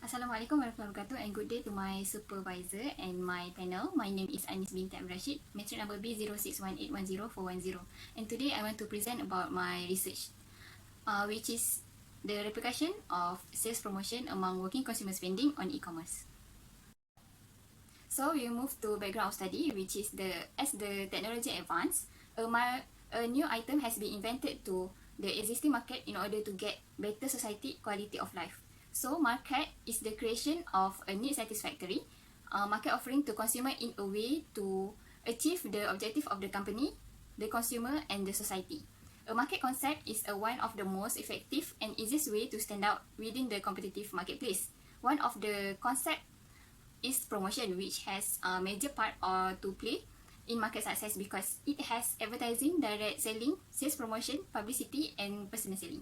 Assalamualaikum warahmatullahi wabarakatuh and good day to my supervisor and my panel. My name is Anis binti Abdul Rashid, matric number B0618104110, and today I want to present about my research, which is the repercussion of sales promotion among working consumer spending on e-commerce. So we move to background of study, which is as the technology advance, a new item has been invented to the existing market in order to get better society quality of life. So market is the creation of a need satisfactory market offering to consumer in a way to achieve the objective of the company, the consumer and the society. A market concept is one of the most effective and easiest way to stand out within the competitive marketplace. One of the concept is promotion, which has a major part to play in market success because it has advertising, direct selling, sales promotion, publicity and personal selling.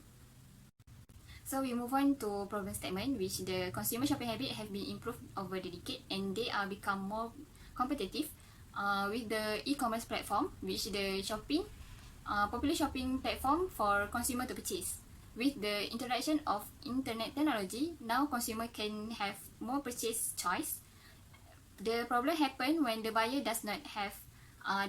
So we move on to problem statement, which the consumer shopping habit have been improved over the decade and they are become more competitive with the e-commerce platform, which the popular shopping platform for consumer to purchase. With the introduction of internet technology, now consumer can have more purchase choice. The problem happen when the buyer does not have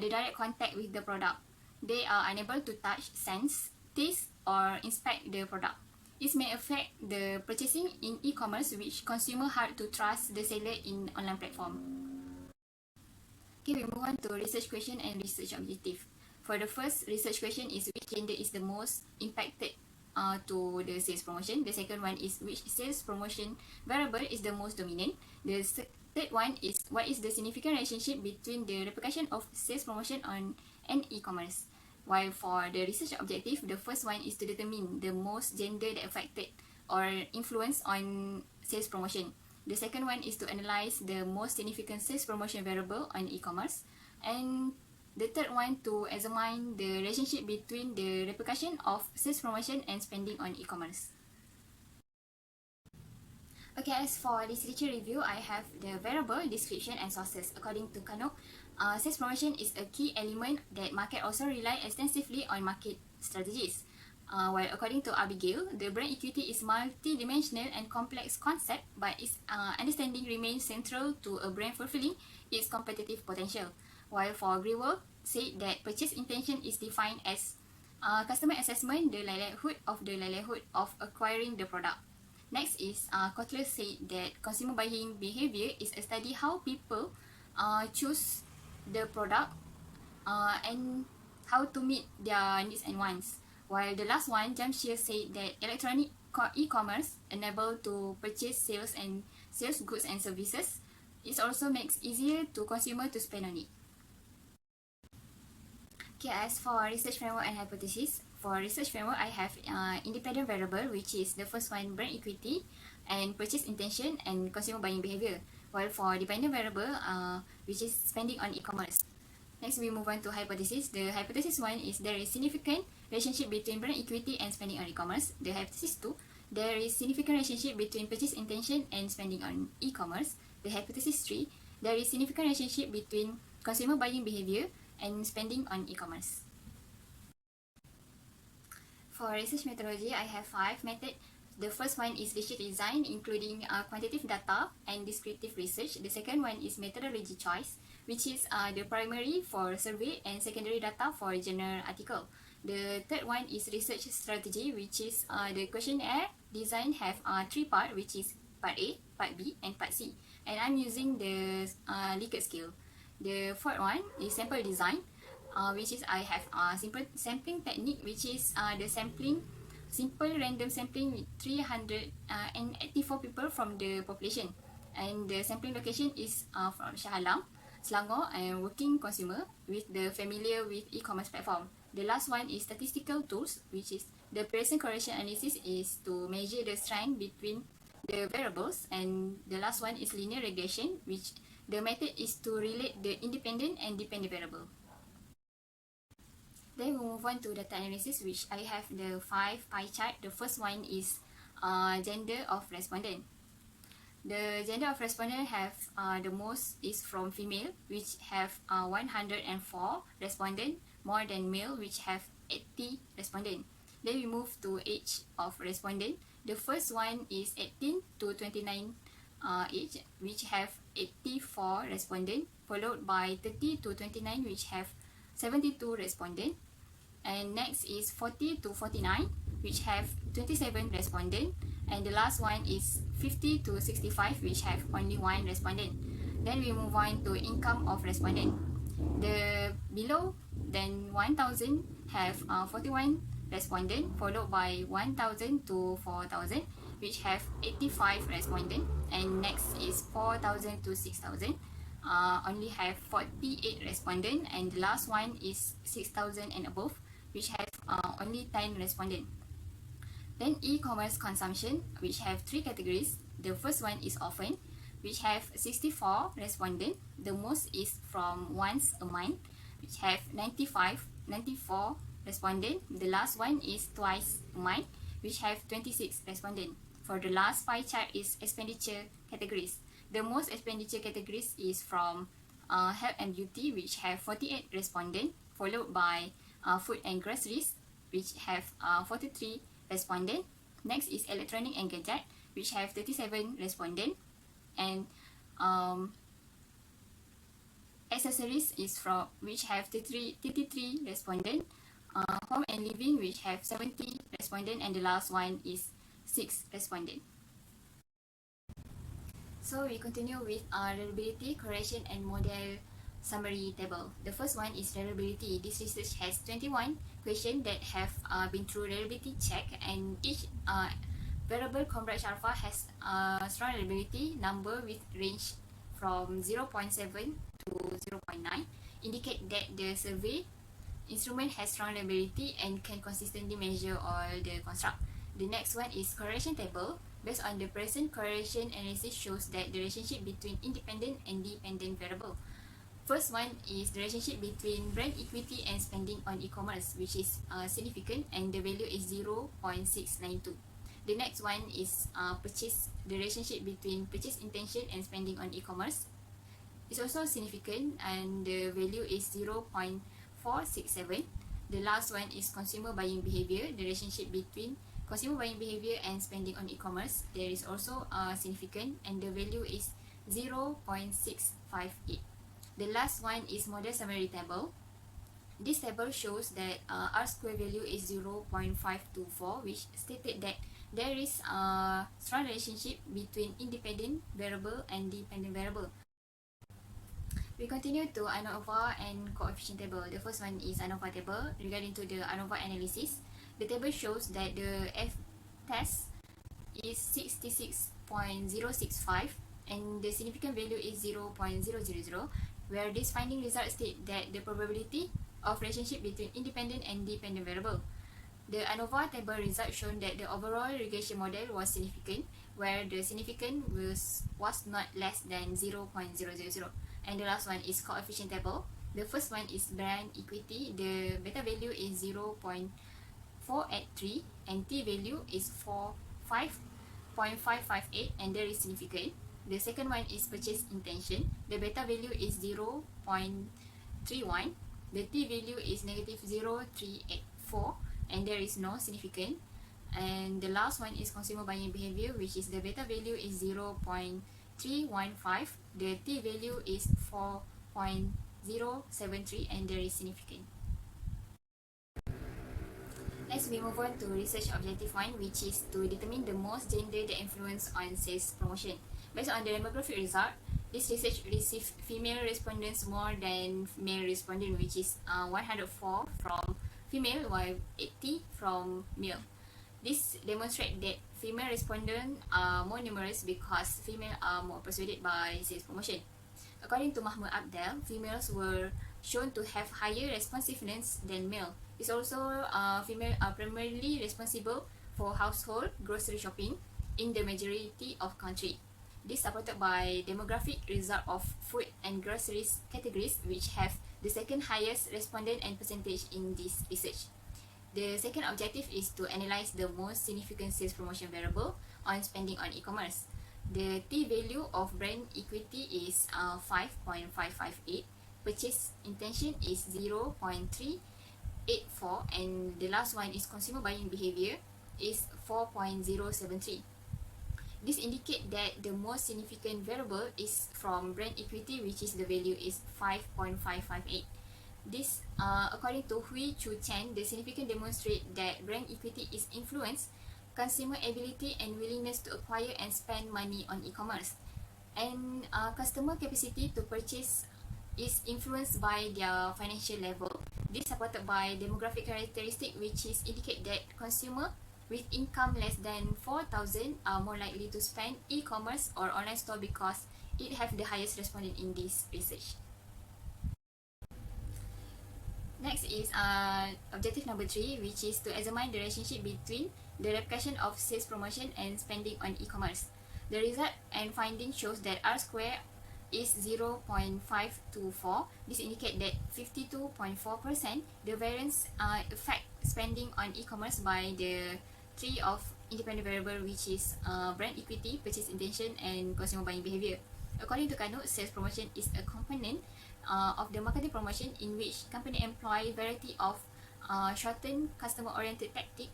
the direct contact with the product. They are unable to touch, sense, taste or inspect the product. This may affect the purchasing in e-commerce, which consumer hard to trust the seller in online platform. Okay, we move on to research question and research objective. For the first research question is which gender is the most impacted to the sales promotion. The second one is which sales promotion variable is the most dominant. The third one is what is the significant relationship between the repercussion of sales promotion on an e-commerce. While for the research objective, the first one is to determine the most gender that affected or influence on sales promotion. The second one is to analyze the most significant sales promotion variable on e-commerce. And the third one to examine the relationship between the repercussion of sales promotion and spending on e-commerce. Okay, as for this literature review, I have the variable, description and sources. According to Kanok, sales promotion is a key element that market also rely extensively on market strategies. While according to Abigail, the brand equity is multi-dimensional and complex concept, but its understanding remains central to a brand fulfilling its competitive potential. While for Grewal, said that purchase intention is defined as customer assessment, the likelihood of acquiring the product. Next is Kotler said that consumer buying behavior is a study how people choose the product and how to meet their needs and wants. While the last one, Jamshir said that electronic e-commerce enable to purchase sales goods and services. It also makes easier to consumer to spend on it. Okay, as for research framework and hypothesis, for research framework, I have independent variable, which is the first one, brand equity and purchase intention and consumer buying behavior. While for dependent variable, which is spending on e-commerce. Next, we move on to hypothesis. The hypothesis 1 is there is significant relationship between brand equity and spending on e-commerce. The hypothesis 2, there is significant relationship between purchase intention and spending on e-commerce. The hypothesis 3, there is significant relationship between consumer buying behavior and spending on e-commerce. For research methodology, I have 5 methods. The first one is research design, including quantitative data and descriptive research. The second one is methodology choice, which is the primary for survey and secondary data for journal article. The third one is research strategy, which is the questionnaire design have 3 parts, which is part A, part B, and part C. And I'm using the Likert scale. The fourth one is sample design, which is I have simple sampling technique, which is the simple random sampling with 384 people from the population, and the sampling location is from Shah Alam, Selangor, and working consumer with the familiar with e-commerce platform. The last one is statistical tools, which is the Pearson correlation analysis is to measure the strength between the variables, and the last one is linear regression, which the method is to relate the independent and dependent variable. Then we move on to data analysis, which I have the 5 pie chart. The first one is gender of respondent. The gender of respondent have the most is from female, which have 104 respondent, more than male, which have 80 respondent. Then we move to age of respondent. The first one is 18 to 29 each, which have 84 respondents, followed by 30 to 29, which have 72 respondents. And next is 40 to 49, which have 27 respondents. And the last one is 50 to 65, which have only 1 respondent. Then we move on to income of respondent. The below than 1,000 have 41 respondents, followed by 1,000 to 4,000, which have 85 respondents. And next is 4,000 to 6,000, only have 48 respondents. And the last one is 6,000 and above, which have only 10 respondents. Then e-commerce consumption, which have 3 categories. The first one is often, which have 64 respondents. The most is from once a month, which have 94 respondents. The last one is twice a month, which have 26 respondents. For the last pie chart is expenditure categories. The most expenditure categories is from health and beauty, which have 48 respondents, followed by food and groceries, which have 43 respondents. Next is electronic and gadget, which have 37 respondents. And accessories is from which have 33 respondents. Home and living, which have 70 respondents, and the last one is 6 respondents. So we continue with reliability, correlation, and model summary table. The first one is reliability. This research has 21 questions that have been through reliability check, and each variable Cambridge alpha has strong reliability number with range from 0.7 to 0.9, indicate that the survey instrument has strong reliability and can consistently measure all the construct. The next one is correlation table. Based on the present correlation analysis shows that the relationship between independent and dependent variable. First one is the relationship between brand equity and spending on e-commerce, which is significant, and the value is 0.692. The next one is the relationship between purchase intention and spending on e-commerce. It's also significant, and the value is 0.467. The last one is consumer buying behavior. The relationship between consumer buying behavior and spending on e-commerce, there is also significant, and the value is 0.658. The last one is model summary table. This table shows that R-square value is 0.524, which stated that there is a strong relationship between independent variable and dependent variable. We continue to ANOVA and coefficient table. The first one is ANOVA table. Regarding to the ANOVA analysis, the table shows that the F-test is 66.065 and the significant value is 0.000, where this finding results state that the probability of relationship between independent and dependent variable. The ANOVA table result shown that the overall regression model was significant, where the significance was not less than 0.000. And the last one is coefficient table. The first one is brand equity. The beta value is 0.483 and T value is 5.558, and there is significant. The second one is purchase intention. The beta value is 0.31. The T value is negative 0.384, and there is no significant. And the last one is consumer buying behavior, which is the beta value is 0.315. The T value is 4.073, and there is significant. Next, we move on to research objective 1, which is to determine the most gender that influence on sales promotion. Based on the demographic result, this research received female respondents more than male respondents, which is 104 from female while 80 from male. This demonstrates that female respondents are more numerous because females are more persuaded by sales promotion. According to Mahmoud Abdel, females were shown to have higher responsiveness than male. It's also females are primarily responsible for household grocery shopping in the majority of countries. This supported by demographic result of food and groceries categories, which have the second highest respondent and percentage in this research. The second objective is to analyze the most significant sales promotion variable on spending on e-commerce. The T value of brand equity is 5.558, purchase intention is 0.384, and the last one is consumer buying behavior is 4.073. This indicates that the most significant variable is from brand equity, which is the value is 5.558. This, according to Hui Chu Chen, the significant demonstrate that brand equity is influence consumer ability and willingness to acquire and spend money on e-commerce. And customer capacity to purchase is influenced by their financial level. This supported by demographic characteristic, which is indicate that consumer with income less than 4,000 are more likely to spend e-commerce or online store because it have the highest respondent in this research. Next is objective number 3, which is to examine the relationship between the repercussion of sales promotion and spending on e-commerce. The result and finding shows that R square is 0.524. This indicates that 52.4% the variance affect spending on e-commerce by the three of independent variable, which is brand equity, purchase intention, and consumer buying behavior. According to Kano, sales promotion is a component of the marketing promotion in which company employ variety of shortened customer-oriented tactic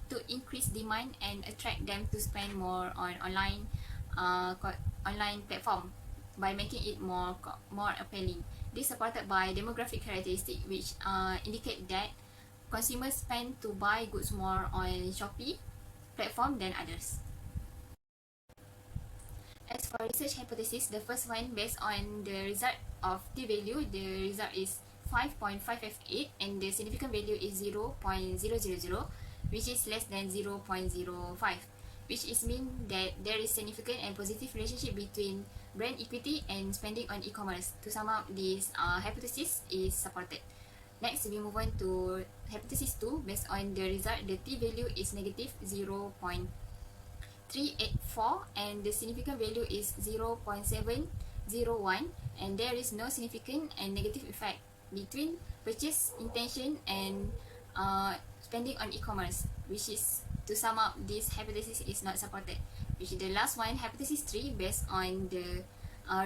to increase demand and attract them to spend more on online platform by making it more appealing. This supported by demographic characteristic, which indicate that consumers spend to buy goods more on Shopee platform than others. As for research hypothesis, the first one based on the result of t-value, the result is 5.558 and the significant value is 0.000, which is less than 0.05, which is mean that there is significant and positive relationship between brand equity and spending on e-commerce. To sum up, this hypothesis is supported. Next, we move on to hypothesis 2. Based on the result, the t-value is negative 0.384 and the significant value is 0.701, and there is no significant and negative effect between purchase intention and spending on e-commerce, which is, to sum up, this hypothesis is not supported. Which is the last one, hypothesis 3. Based on the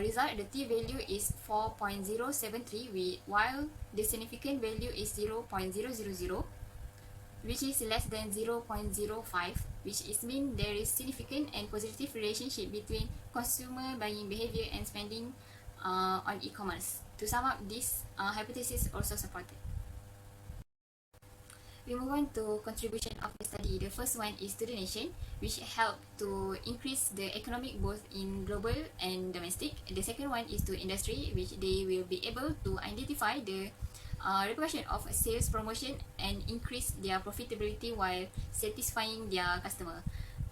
result, the t-value is 4.073 while the significant value is 0.000, which is less than 0.05, which is mean there is significant and positive relationship between consumer buying behavior and spending on e-commerce. To sum up, this hypothesis also supported. We move on to contribution of the study. The first one is to the nation, which help to increase the economic both in global and domestic. The second one is to industry, which they will be able to identify the repercussion of sales promotion and increase their profitability while satisfying their customer.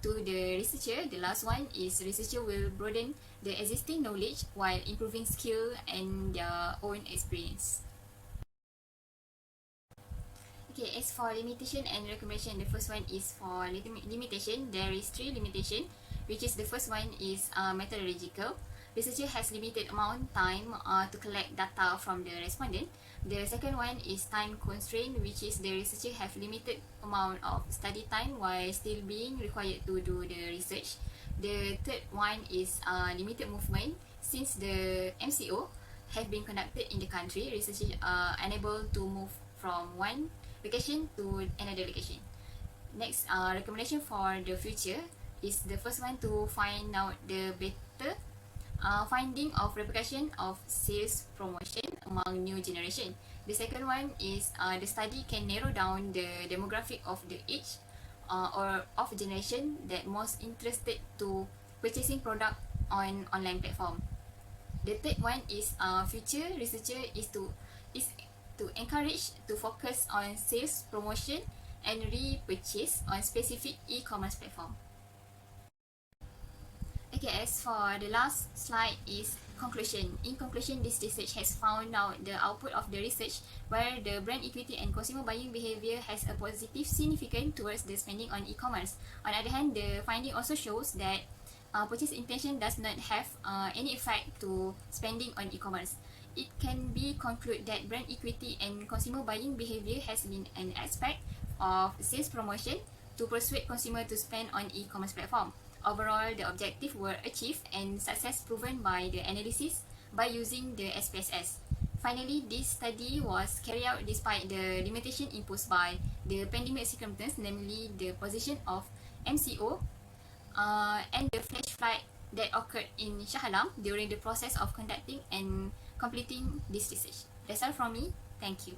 To the researcher, the last one is researcher will broaden the existing knowledge while improving skill and their own experience. Okay, as for limitation and recommendation, the first one is for limitation. There is 3 limitation, which is the first one is methodological. Researcher has limited amount time to collect data from the respondent. The second one is time constraint, which is the researcher have limited amount of study time while still being required to do the research. The third one is limited movement. Since the MCO have been conducted in the country, researchers are unable to move from one location to another location. Next, recommendation for the future is the first one to find out the better finding of repercussion of sales promotion among new generation. The second one is the study can narrow down the demographic of the age or of generation that most interested to purchasing product on online platform. The third one is future researcher is to encourage to focus on sales promotion and repurchase on specific e-commerce platform. Okay, as for the last slide is conclusion. In conclusion, this research has found out the output of the research where the brand equity and consumer buying behavior has a positive significance towards the spending on e-commerce. On the other hand, the finding also shows that purchase intention does not have any effect to spending on e-commerce. It can be concluded that brand equity and consumer buying behavior has been an aspect of sales promotion to persuade consumer to spend on e-commerce platform. Overall, the objective were achieved and success proven by the analysis by using the SPSS. Finally, this study was carried out despite the limitation imposed by the pandemic circumstance, namely the position of MCO and the flash flood that occurred in Shah Alam during the process of conducting and completing this research. That's all from me. Thank you.